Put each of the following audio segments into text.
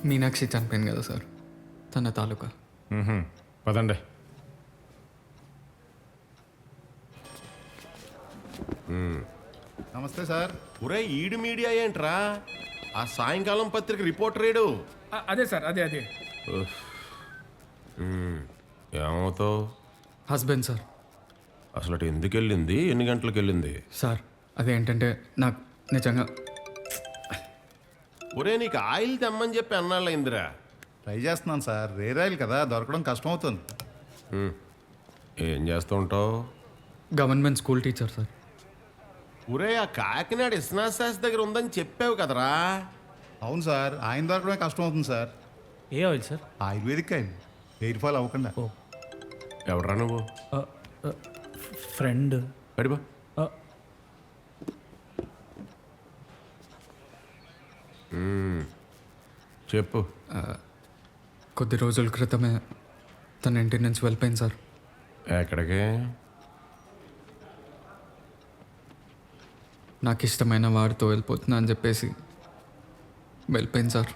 మీనాక్షి చనిపోయింది కదా సార్, తన తాలూకా. పదండి. నమస్తే సార్. ఒరే ఈడు మీడియా ఏంట్రా? ఆ సాయంకాలం పత్రిక రిపోర్టర్ ఏడు. అదే సార్, అదే. ఏమవుతావు? Husband sir. అసలు అటు ఎందుకు వెళ్ళింది? ఎన్ని గంటలకు వెళ్ళింది? సార్ అదేంటంటే నాకు నిజంగా ఒరే నీకు ఆయిల్ తెమ్మని చెప్పి అన్నాళ్ళయిందిరా. ట్రై చేస్తున్నాను సార్. రేర్ ఆయిల్ కదా, దొరకడం కష్టం అవుతుంది. ఏం చేస్తూ ఉంటావు? Government school teacher sir. ఒరే ఆ కాకినాడ ఇస్నాథ్ శాస్త్రి దగ్గర ఉందని చెప్పావు కదరా. అవును సార్, ఆయన దొరకడమే కష్టం అవుతుంది సార్. ఏ oil sir? Ayurvedic oil, hair fall అవ్వకుండా. ఎవడరా నువ్వు? ఫ్రెండ్. అడిబా. చెప్పు. కొద్ది రోజుల క్రితమే తన ఇంటి నుంచి వెళ్ళిపోయింది సార్. ఎక్కడికి? నాకు ఇష్టమైన వాడితో వెళ్ళిపోతున్నా అని చెప్పేసి వెళ్ళిపోయింది సార్.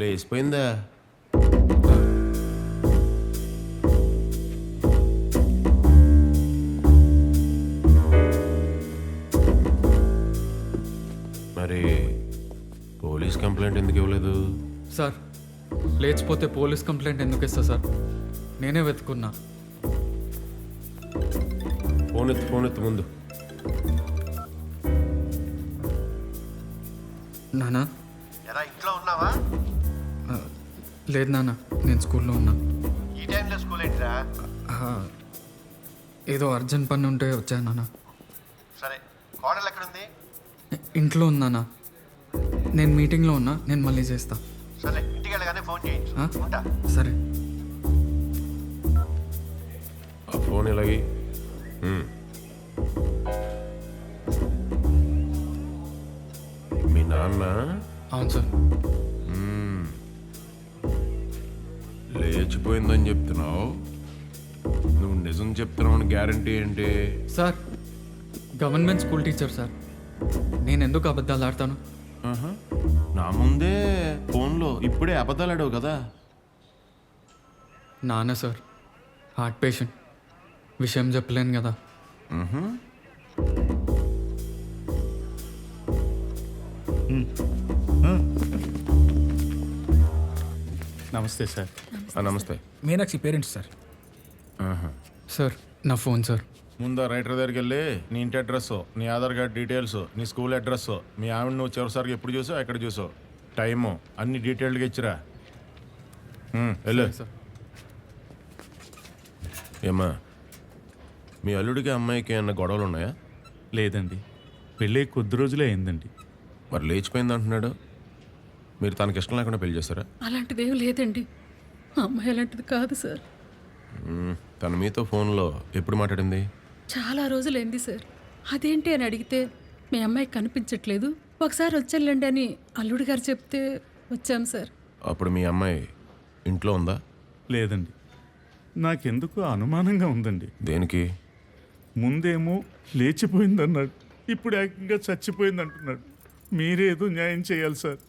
లేచిపోయిందా? మరి పోలీస్ కంప్లైంట్ ఎందుకు ఇవ్వలేదు? సార్ లేచిపోతే పోలీస్ కంప్లైంట్ ఎందుకు ఇస్తా సార్? నేనే వెతుకున్నా. ఫోన్ ఎత్తు ముందు. నానా ఎలా ఇంట్లో ఉన్నావా? లేదు నాన్న, నేను స్కూల్లో ఉన్నా. ఈ టైంలో స్కూల్ ఏంటిరా? ఏదో అర్జెంట్ పని ఉంటే వచ్చాను నాన్న. సరే, కోడలు ఎక్కడుంది? ఇంట్లో ఉన్నానా? నేను మీటింగ్లో ఉన్నా, నేను మళ్ళీ చేస్తా. సరే, ఇంటికి వెళ్ళగానే ఫోన్ చేయించు. ఉంటా. సరే. ఆ ఫోన్ ఇలాగి. మీ నాన్న? అవును సార్. లేచిపోయిందని చెప్తున్నావు, నువ్వు నిజం చెప్తున్నావు అని గ్యారంటీ ఏంటి? Sir government school teacher sir, నేను ఎందుకు అబద్ధాలు ఆడతాను? నా ముందే ఫోన్లో ఇప్పుడే అబద్ధాలు ఆడావు కదా. నాన్న సార్ హార్ట్ పేషెంట్, విషయం చెప్పలేను కదా. నమస్తే సార్. నమస్తే. Meenakshi parents sir. సార్ నా ఫోన్ సార్. ముందు రైటర్ దగ్గరికి వెళ్ళి నీ ఇంటి అడ్రస్, నీ ఆధార్ కార్డ్ డీటెయిల్స్, నీ స్కూల్ అడ్రస్, మీ ఆవిడ నువ్వు చివరిసారిగా ఎప్పుడు చూసావు, ఎక్కడ చూసావు, టైము అన్ని డీటెయిల్డ్గా ఇచ్చిరా. వెళ్ళు. సార్ ఏమ్మా, మీ అల్లుడికి అమ్మాయికి ఏమన్నా గొడవలు ఉన్నాయా? లేదండి, పెళ్ళి కొద్ది రోజులే అయిందండి. మరి లేచిపోయింది అంటున్నాడు. మీరు తనకి ఇష్టం లేకుండా పెళ్లి చేస్తారా? అలాంటిదేం లేదండి, అమ్మాయి అలాంటిది కాదు సార్. తను మీతో ఫోన్లో ఎప్పుడు మాట్లాడింది? చాలా రోజులైంది సార్. అదేంటి అని అడిగితే మీ అమ్మాయి కనిపించట్లేదు, ఒకసారి వచ్చేళ్ళండి అని అల్లుడు గారు చెప్తే వచ్చాం సార్. అప్పుడు మీ అమ్మాయి ఇంట్లో ఉందా? లేదండి, నాకెందుకు అనుమానంగా ఉందండి. దేనికి? ముందేమో లేచిపోయిందన్నాడు, ఇప్పుడు ఏకంగా చచ్చిపోయింది అంటున్నాడు. మీరేదో న్యాయం చేయాలి సార్.